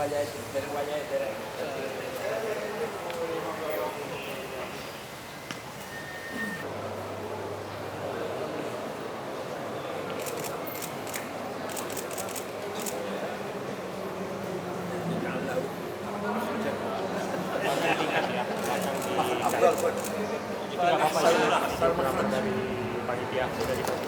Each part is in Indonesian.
Dari panitia sudah dibuka.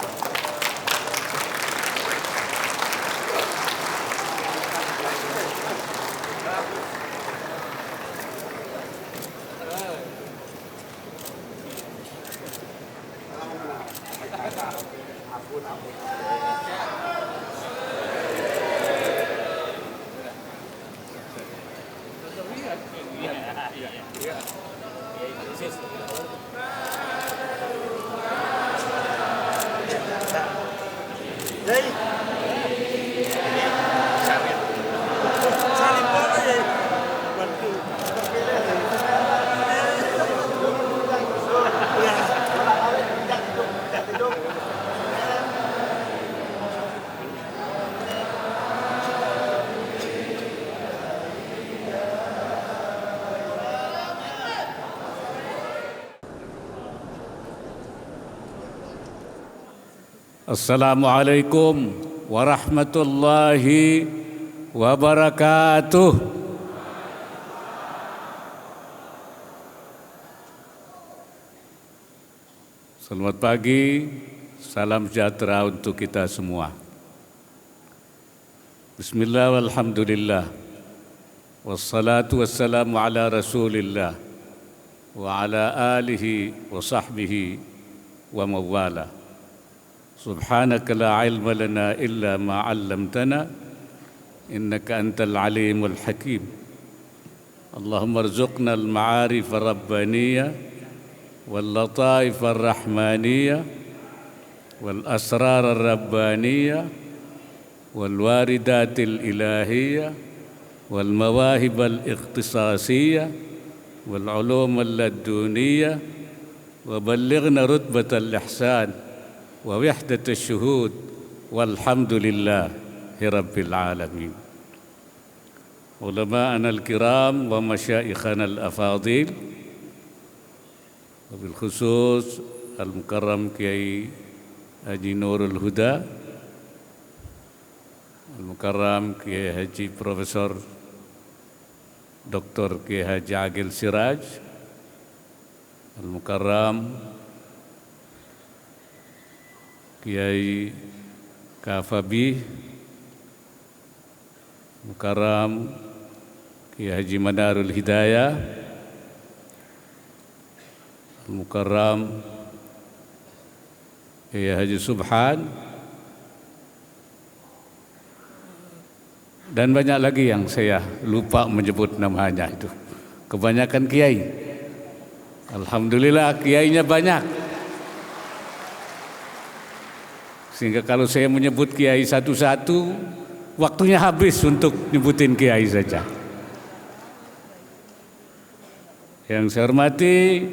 Assalamualaikum warahmatullahi wabarakatuh. Selamat pagi, salam sejahtera untuk kita semua. Bismillah walhamdulillah, wassalatu wassalamu ala rasulillah, wa ala alihi wa sahbihi wa mawala. Subhanaka la ilma lana illa ma 'allamtana innaka antal alimul hakim. Allahumma arzuqna al-ma'arif ar-rabbaniyah wal lataif ar-rahmaniyah wal asrar ar-rabbaniyah wal waridatil ilahiyah wal mawahib al-ikhtisasiyah wal ulum al-laduniyah wa ballighna rutbatal ihsan wa wahdatus syuhud walhamdulillahi rabbil alamin. Ulama'ana al-kiram wa masyaikhana al-afadil, wabil khusus al-mukarram Kiai Haji Nurul Huda, al-mukarram Kiai Haji Profesor Dr. Kiai Haji Agil Siraj, al-mukarram Kiai Kafabi, mukarram Kiai Haji Manarul Hidayah, mukarram Kiai Haji Subhan, dan banyak lagi yang saya lupa menyebut namanya itu. Kebanyakan kiai. Alhamdulillah kiainya banyak. Sehingga kalau saya menyebut kiai satu-satu, waktunya habis untuk nyebutin kiai saja. Yang saya hormati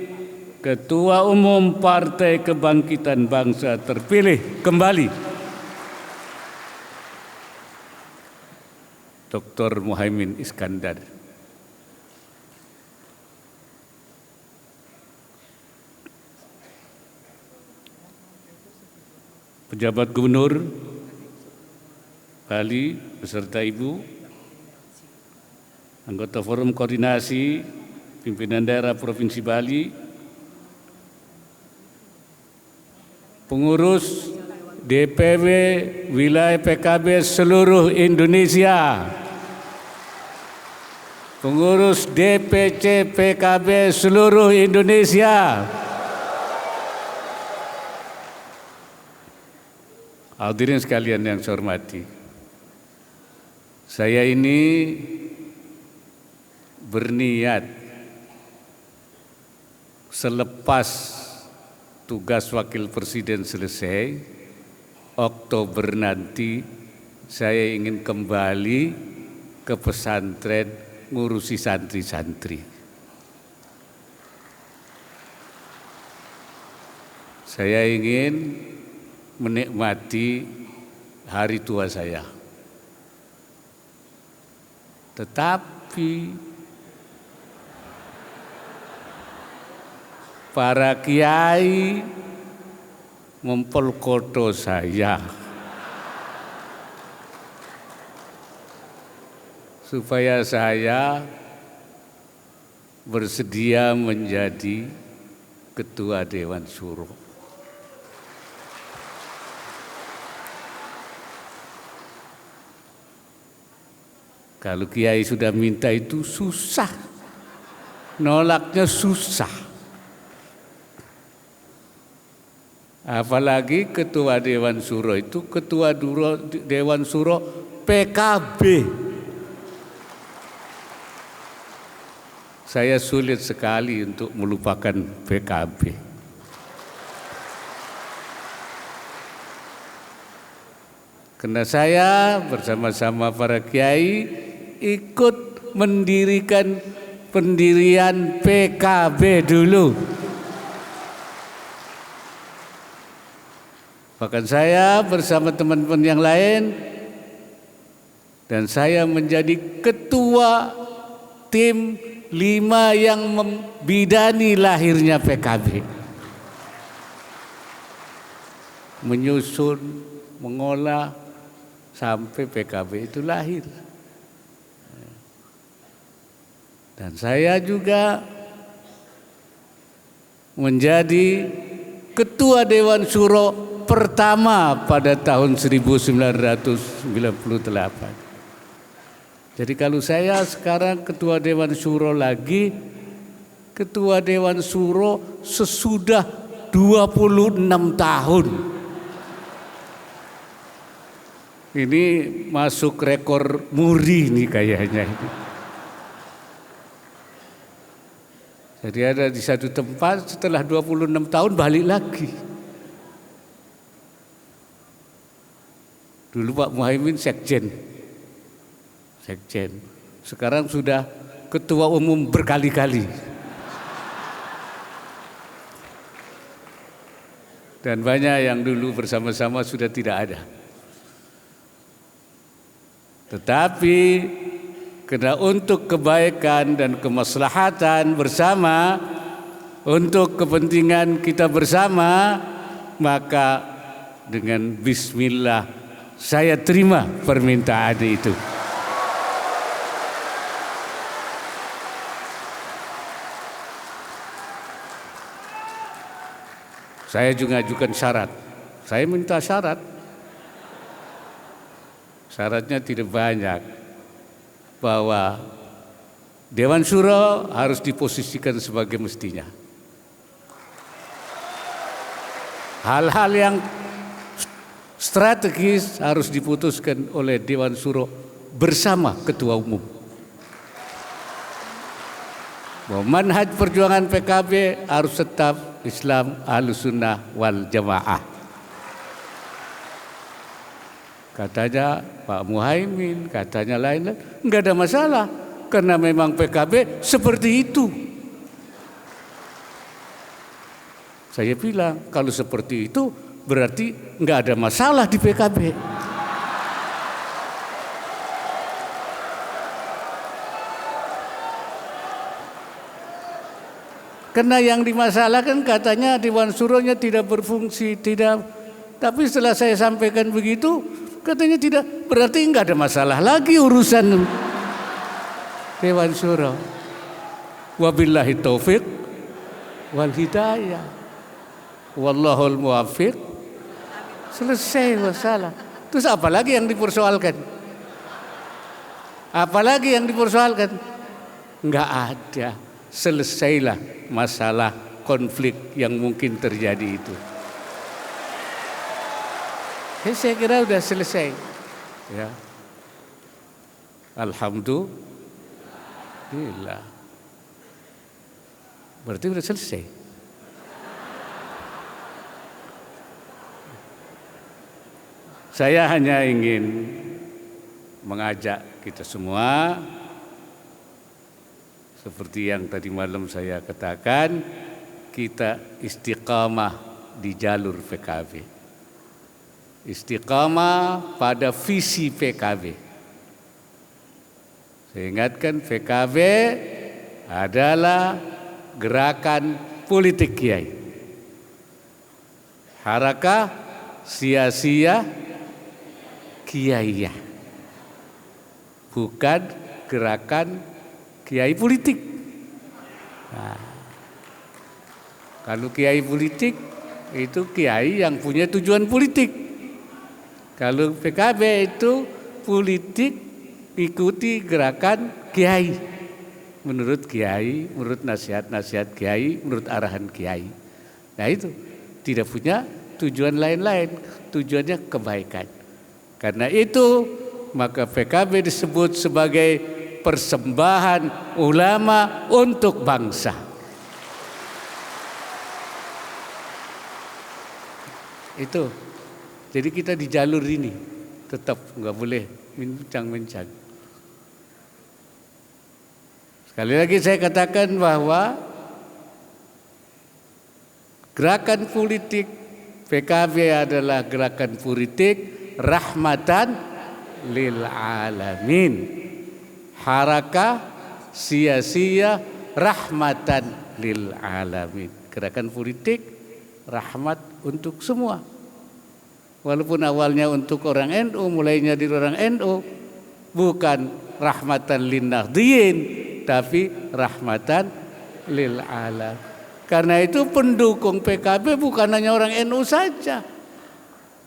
Ketua Umum Partai Kebangkitan Bangsa terpilih kembali, Dr. Muhaimin Iskandar. Pejabat Gubernur Bali beserta Ibu, anggota Forum Koordinasi Pimpinan Daerah Provinsi Bali, pengurus DPW Wilayah PKB seluruh Indonesia, pengurus DPC PKB seluruh Indonesia, hadirin sekalian yang saya hormati, saya ini berniat selepas tugas Wakil Presiden selesai, Oktober nanti saya ingin kembali ke pesantren ngurusi santri-santri. Saya ingin menikmati hari tua saya. Tetapi para kiai mempelkoto saya supaya saya bersedia menjadi ketua Dewan Syuro. Kalau kiai sudah minta itu susah, nolaknya susah. Apalagi ketua Dewan Syuro itu ketua Dewan Syuro PKB. Saya sulit sekali untuk melupakan PKB. Karena saya bersama-sama para kiai ikut mendirikan pendirian PKB dulu. Bahkan saya bersama teman-teman yang lain dan saya menjadi ketua tim 5 yang membidani lahirnya PKB. Menyusun, mengolah sampai PKB itu lahir. Dan saya juga menjadi ketua Dewan Syuro pertama pada tahun 1998. Jadi kalau saya sekarang ketua Dewan Syuro lagi, ketua Dewan Syuro sesudah 26 tahun. Ini masuk rekor muri nih kayaknya ini. Jadi ada di satu tempat setelah 26 tahun balik lagi. Dulu Pak Muhaimin sekjen. Sekarang sudah ketua umum berkali-kali. Dan banyak yang dulu bersama-sama sudah tidak ada. Tetapi karena untuk kebaikan dan kemaslahatan bersama, untuk kepentingan kita bersama, maka dengan bismillah saya terima permintaan itu. Saya juga ajukan syarat. Saya minta syarat. Syaratnya tidak banyak. Bahwa Dewan Syuro harus diposisikan sebagai mestinya. Hal-hal yang strategis harus diputuskan oleh Dewan Syuro bersama Ketua Umum. Bahwa manhaj perjuangan PKB harus tetap Islam Ahlussunnah wal Jamaah. Katanya Pak Muhaimin, katanya lain-lain, enggak ada masalah karena memang PKB seperti itu. Saya bilang kalau seperti itu berarti enggak ada masalah di PKB. Karena yang dimasalahkan katanya Dewan Syuro-nya tidak berfungsi, tidak. Tapi setelah saya sampaikan begitu, katanya tidak, berarti enggak ada masalah lagi urusan Dewan Syuro. Wabillahi taufiq wal hidayah. Wallahul muwaffiq. Selesai masalah. Terus apa lagi yang dipersoalkan? Apalagi yang dipersoalkan? Enggak ada. Selesailah masalah konflik yang mungkin terjadi itu. Saya kira sudah selesai. Ya. Alhamdulillah. Berarti sudah selesai. Saya hanya ingin mengajak kita semua, seperti yang tadi malam saya katakan, kita istiqamah di jalur PKB. Istiqamah pada visi PKB. Saya ingatkan PKB adalah gerakan politik kiai. Harakah sia-sia kiai, bukan gerakan kiai politik. Nah, kalau kiai politik itu kiai yang punya tujuan politik. Kalau PKB itu politik ikuti gerakan kiai. Menurut kiai, menurut nasihat-nasihat kiai, menurut arahan kiai. Nah itu tidak punya tujuan lain-lain, tujuannya kebaikan. Karena itu maka PKB disebut sebagai persembahan ulama untuk bangsa. Itu. Jadi kita di jalur ini tetap nggak boleh mencang-mencang. Sekali lagi saya katakan bahwa gerakan politik PKB adalah gerakan politik rahmatan lil alamin. Harakah sia-sia rahmatan lil alamin. Gerakan politik rahmat untuk semua. Walaupun awalnya untuk orang NU, mulainya dari orang NU, bukan rahmatan lin nahdliyin, tapi rahmatan lil alam. Karena itu pendukung PKB bukan hanya orang NU saja,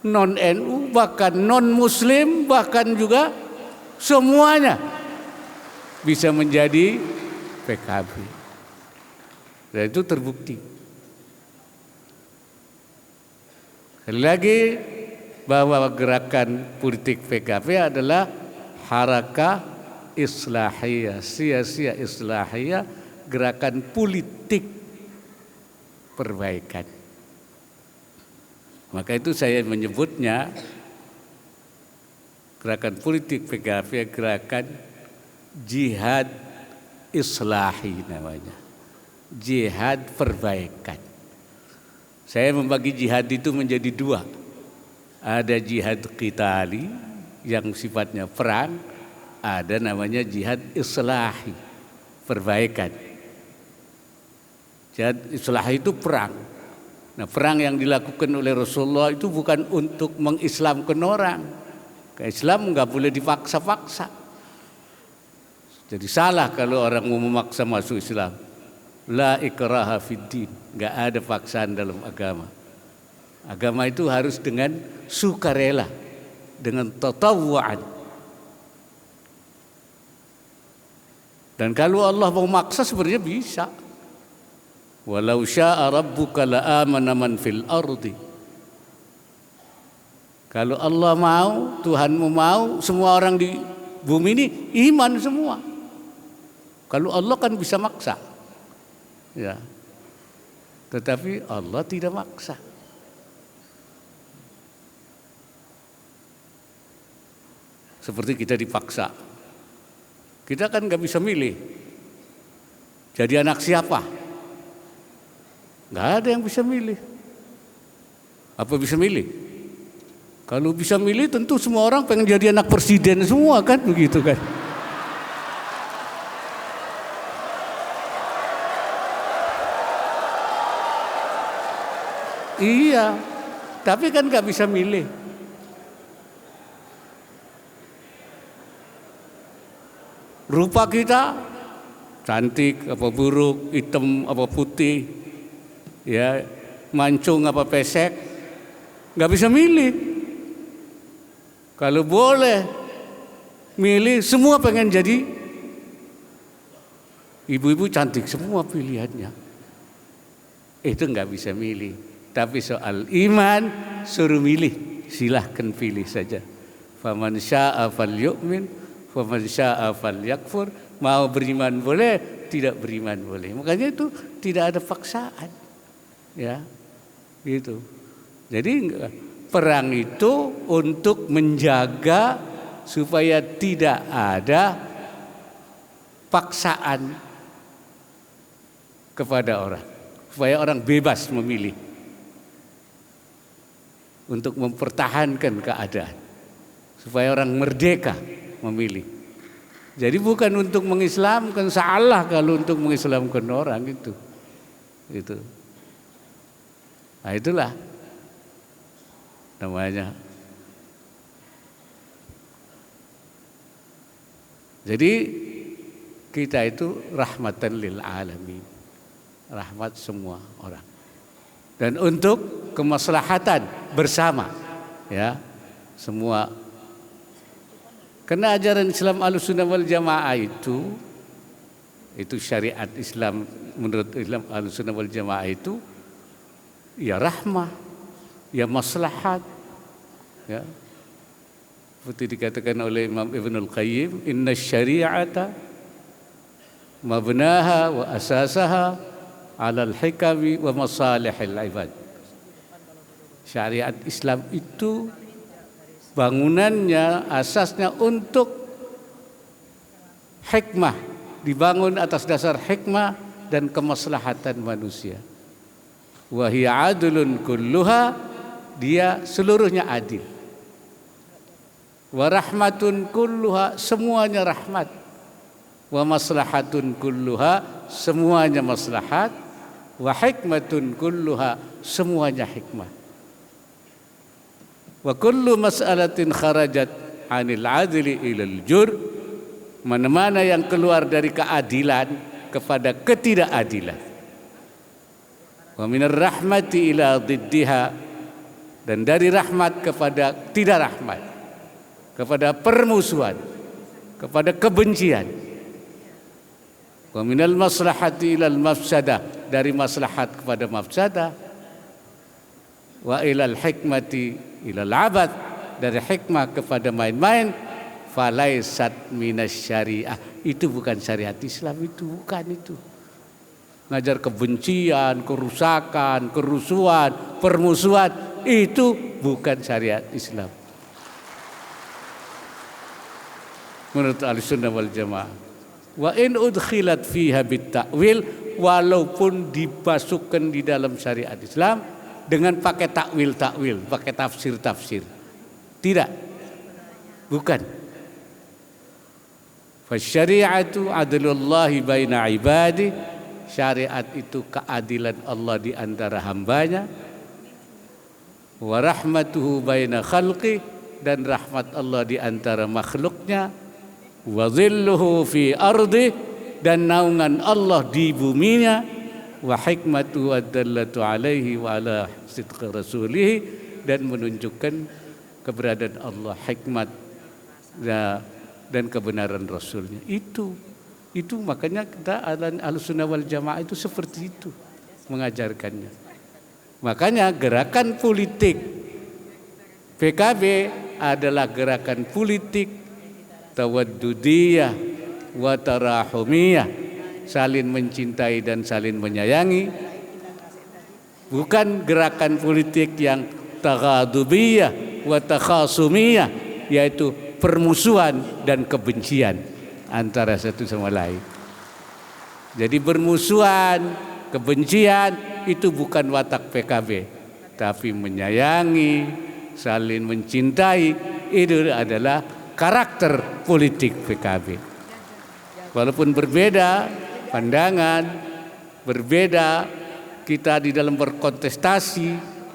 non NU, bahkan non Muslim, bahkan juga semuanya bisa menjadi PKB. Dan itu terbukti. Sekali lagi bahwa gerakan politik PKB adalah harakah islahiyah, sia-sia islahiyah, gerakan politik perbaikan. Maka itu saya menyebutnya gerakan politik PKB gerakan jihad islahi namanya. Jihad perbaikan. Saya membagi jihad itu menjadi dua. Ada jihad qitali yang sifatnya perang, ada namanya jihad islahi, perbaikan. Jihad islahi itu perang. Nah, perang yang dilakukan oleh Rasulullah itu bukan untuk mengislamkan orang. Ke Islam nggak boleh dipaksa-paksa. Jadi salah kalau orang mau memaksa masuk Islam. La ikraha fiddin, nggak ada paksaan dalam agama. Agama itu harus dengan sukarela, dengan tatawuan. Dan kalau Allah mau maksa sebenarnya bisa. Walau syaa rabbuka la amana man fil ardi. Kalau Allah mau, Tuhanmu mau, semua orang di bumi ini iman semua. Kalau Allah kan bisa maksa. Ya. Tetapi Allah tidak maksa. Seperti kita dipaksa. Kita kan gak bisa milih. Jadi anak siapa? Gak ada yang bisa milih. Apa bisa milih? Kalau bisa milih tentu semua orang pengen jadi anak presiden semua kan, begitu kan. Iya, tapi kan gak bisa milih. Rupa kita cantik apa buruk, hitam apa putih, ya mancung apa pesek, nggak bisa milih. Kalau boleh milih, semua pengen jadi ibu-ibu cantik semua pilihannya. Itu nggak bisa milih. Tapi soal iman suruh milih, silahkan pilih saja. Faman syaa'a falyu'min faman syaa'a falyakfur. Mau beriman boleh, tidak beriman boleh. Makanya itu tidak ada paksaan. Ya. Gitu. Jadi perang itu untuk menjaga supaya tidak ada paksaan kepada orang. Supaya orang bebas memilih. Untuk mempertahankan keadaan. Supaya orang merdeka memilih. Jadi bukan untuk mengislamkan, salah kalau untuk mengislamkan orang itu. Nah itulah namanya. Jadi kita itu rahmatan lil alamin, rahmat semua orang. Dan untuk kemaslahatan bersama, ya semua. Karena ajaran Islam Ahlussunnah wal Jamaah itu syariat Islam menurut Islam Ahlussunnah wal Jamaah itu ya rahmah, ya maslahat, ya. Seperti dikatakan oleh Imam Ibnul Qayyim, inna syari'ata mabnaha wa asasaha alal hikami wa masalihil ibad. Syariat Islam itu bangunannya, asasnya untuk hikmah, dibangun atas dasar hikmah dan kemaslahatan manusia. Wa hiya adlun kulluha, dia seluruhnya adil. Wa rahmatun kulluha, semuanya rahmat. Wa maslahatun kulluha, semuanya maslahat. Wa hikmatun kulluha, semuanya hikmah. Wa kullu mas'alatin kharajat 'anil 'adli ilal jur, mana-mana yang keluar dari keadilan kepada ketidakadilan. Wa minar rahmati ila diddiha, dan dari rahmat kepada tidak rahmat, kepada permusuhan, kepada kebencian. Wa minal maslahati ilal mafsadah, dari maslahat kepada mafsadah. Wa ilal hikmati ilal abad, dari hikmah kepada main-main. Falaisat minas syariah, itu bukan syariat Islam, itu bukan itu. Ngajar kebencian, kerusakan, kerusuhan, permusuhan, itu bukan syariat Islam menurut Ahlussunnah wal Jamaah. Wa in udkhilat fiha bitta'wil, walaupun dimasukkan di dalam syariat Islam dengan pakai takwil, pakai tafsir. Tidak, bukan. Fasyari'atu adlullahi baina ibadi, syariat itu keadilan Allah di antara hambanya. Wa rahmatuhu baina khalqi, dan rahmat Allah di antara makhluknya. Wa dhilluhu fi ardi, dan naungan Allah di buminya. Wa hikmatu ad-dallatu alaihi wa ala sidqi rasulih, dan menunjukkan keberadaan Allah, hikmat dan kebenaran Rasulnya. Itu makanya kita Ahlussunnah wal Jamaah itu seperti itu mengajarkannya. Makanya gerakan politik PKB adalah gerakan politik tawaddudiyah wa tarahumiyah, saling mencintai dan saling menyayangi. Bukan gerakan politik yang taghadubiyah wa takhasumiyah, yaitu permusuhan dan kebencian antara satu sama lain. Jadi bermusuhan, kebencian itu bukan watak PKB, tapi menyayangi, saling mencintai, itu adalah karakter politik PKB. Walaupun berbeda pandangan, berbeda kita di dalam berkontestasi,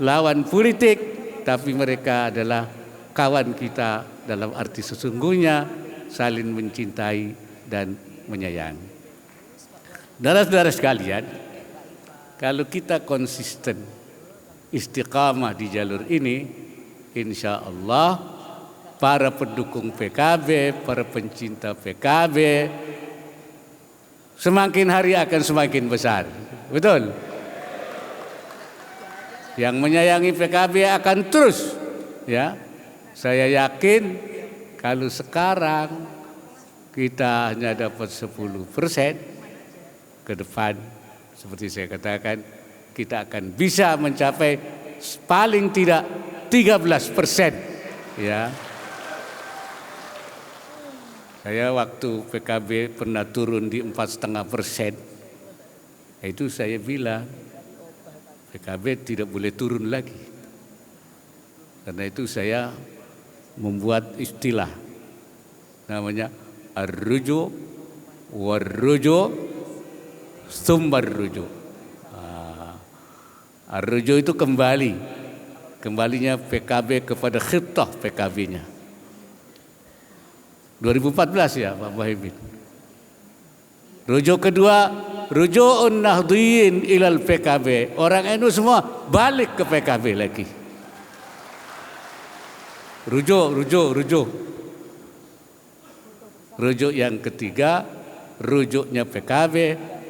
lawan politik, tapi mereka adalah kawan kita dalam arti sesungguhnya, saling mencintai dan menyayangi. Saudara-saudara sekalian, kalau kita konsisten istiqamah di jalur ini, insya Allah para pendukung PKB, para pencinta PKB semakin hari akan semakin besar. Betul? Yang menyayangi PKB akan terus, ya. Saya yakin kalau sekarang kita hanya dapat 10%, ke depan seperti saya katakan kita akan bisa mencapai paling tidak 13%, ya. Saya waktu PKB pernah turun di 4,5%, itu saya bilang PKB tidak boleh turun lagi. Karena itu saya membuat istilah namanya ar-ruju' war-ruju' tsumma ar-ruju'. Ar-ruju' itu kembalinya PKB kepada khitah PKB-nya. 2014 ya Pak Muhaimin. Rujuk kedua, ruju'un nahdhiyin ilal PKB. Orang NU semua balik ke PKB lagi. Rujuk. Rujuk yang ketiga, rujuknya PKB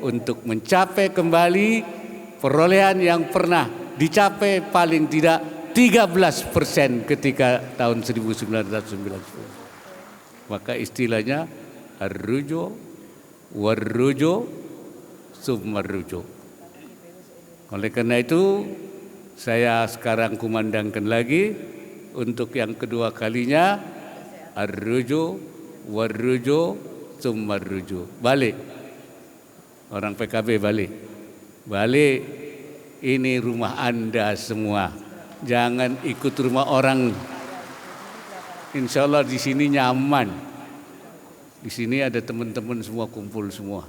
untuk mencapai kembali perolehan yang pernah dicapai paling tidak 13% ketika tahun 1990. Maka istilahnya ar-ruju' war-ruju' tsumma ar-ruju'. Oleh karena itu saya sekarang kumandangkan lagi untuk yang kedua kalinya ar-ruju' war-ruju' tsumma ar-ruju'. Balik. Orang PKB balik. Balik. Ini rumah Anda semua. Jangan ikut rumah orang. Insya Allah di sini nyaman. Di sini ada teman-teman semua kumpul semua.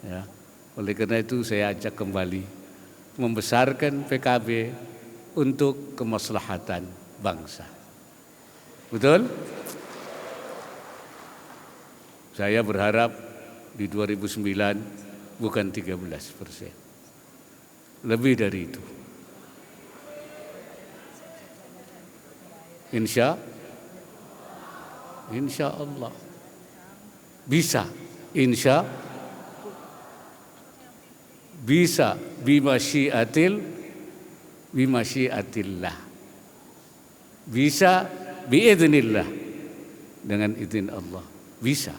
Ya. Oleh karena itu saya ajak kembali membesarkan PKB untuk kemaslahatan bangsa. Betul? Saya berharap di 2009 bukan 13%. Lebih dari itu. Insya Allah bisa, bisa bimasyiatillah, bisa biidznillah, dengan izin Allah bisa.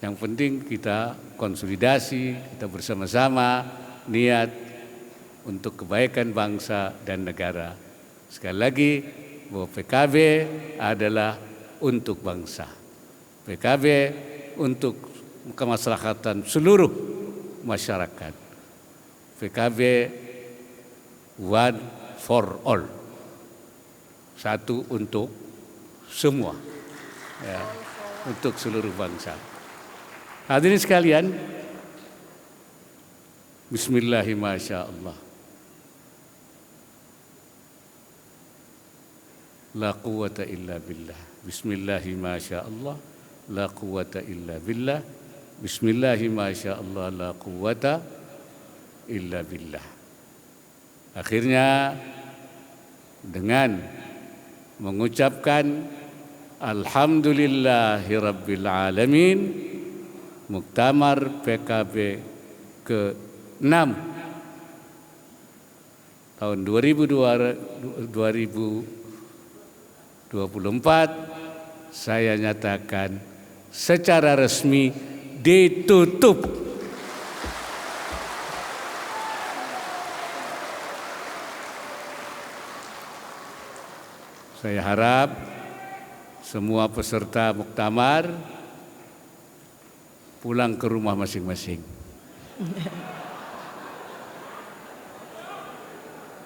Yang penting kita konsolidasi, kita bersama-sama niat untuk kebaikan bangsa dan negara. Sekali lagi bahwa PKB adalah untuk bangsa. PKB untuk kemaslahatan seluruh masyarakat. PKB one for all. Satu untuk semua. Ya, untuk seluruh bangsa. Hadirin sekalian, bismillahirrahmanirrahim. La quwwata illa billah. Bismillahirrahmanirrahim. La quwwata illa billah. Bismillahirrahmanirrahim. La quwwata illa billah. Akhirnya dengan mengucapkan alhamdulillahirabbil alamin, Muktamar PKB ke-6 tahun 2024 saya nyatakan secara resmi ditutup. Saya harap semua peserta muktamar pulang ke rumah masing-masing.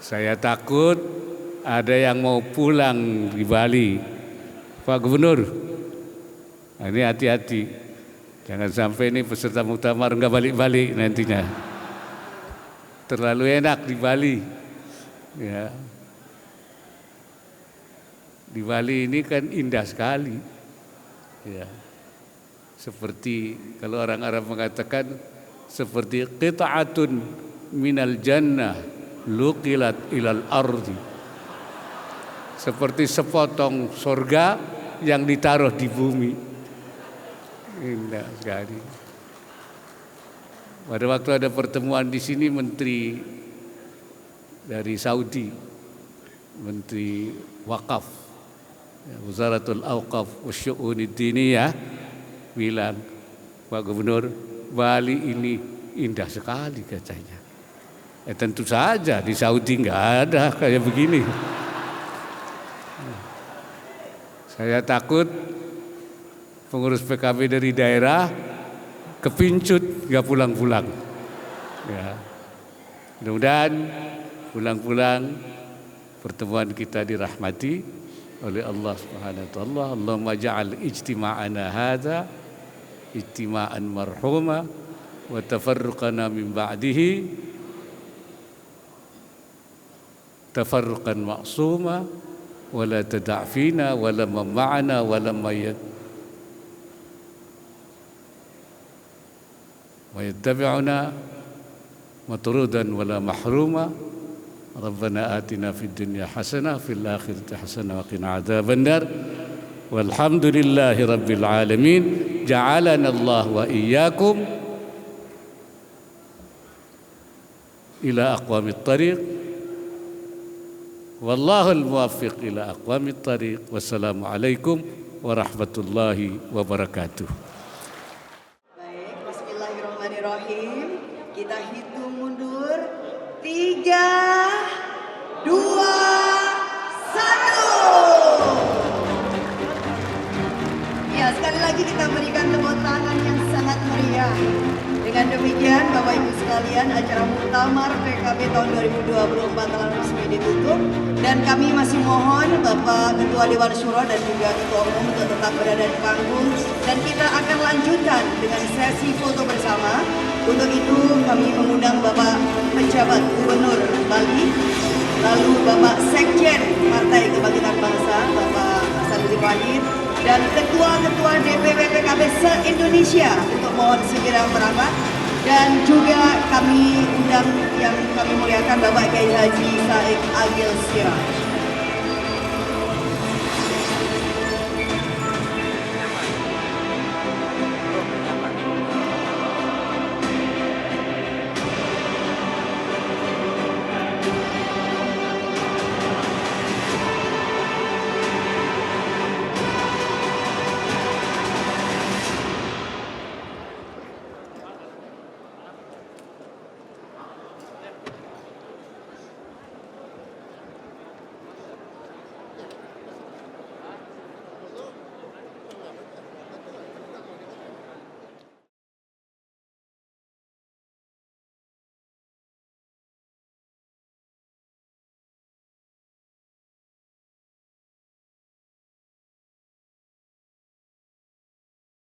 Saya takut ada yang mau pulang di Bali. Pak Gubernur, ini hati-hati. Jangan sampai ini peserta muktamar enggak balik-balik nantinya. Terlalu enak di Bali. Ya. Di Bali ini kan indah sekali. Ya. Seperti kalau orang Arab mengatakan seperti qita'atun minal jannah luqilat ilal ardi. Seperti sepotong surga yang ditaruh di bumi. Indah sekali. Pada waktu ada pertemuan di sini menteri dari Saudi, menteri Wakaf, Wazaratul Awqaf Wasyu'unid Diniyah, bilang, Pak Gubernur, Bali ini indah sekali katanya. Tentu saja di Saudi nggak ada kayak begini. Saya takut pengurus PKB dari daerah kepincut nggak pulang-pulang. Ya. Mudah-mudahan pulang-pulang pertemuan kita dirahmati oleh Allah Subhanahu wa taala. Allahumma ja'al ijtima'ana hadza ijtima'an marhuma wa tafarruqana min ba'dihi tafarruqan ma'suma wa la tada' fina wa la ma'ana wa la yattabi'una matrudan wa la mahruma. Rabbana atina fid dunya hasanah fil akhirati hasanah wa qina adzaban nar. Walhamdulillahi rabbil alamin. Ja'alana Allah wa iyyakum ila aqwamit thariq. Wallahul muwaffiq ila aqwamit thariq. Wassalamu alaikum warahmatullahi wabarakatuh. Baik, bismillahirrahmanirrahim. Kita hitung mundur. 3, 2, 1. Ya, sekali lagi kita berikan tepuk tangan yang sangat meriah. Dengan demikian, Bapak Ibu sekalian, acara Muktamar PKB tahun 2024 telah resmi ditutup. Dan kami masih mohon Bapak Ketua Dewan Syuro dan juga Ketua Umum untuk tetap berada di panggung. Dan kita akan lanjutkan dengan sesi foto bersama. Untuk itu kami mengundang Bapak Pejabat Gubernur Bali, lalu Bapak Sekjen Partai Kebangkitan Bangsa, Bapak Hasanuddin Wahid, dan ketua-ketua DPW PKB se-Indonesia untuk mohon segera merapat. Dan juga kami undang yang kami muliakan Bapak Kiai Haji Said Agil Siraj.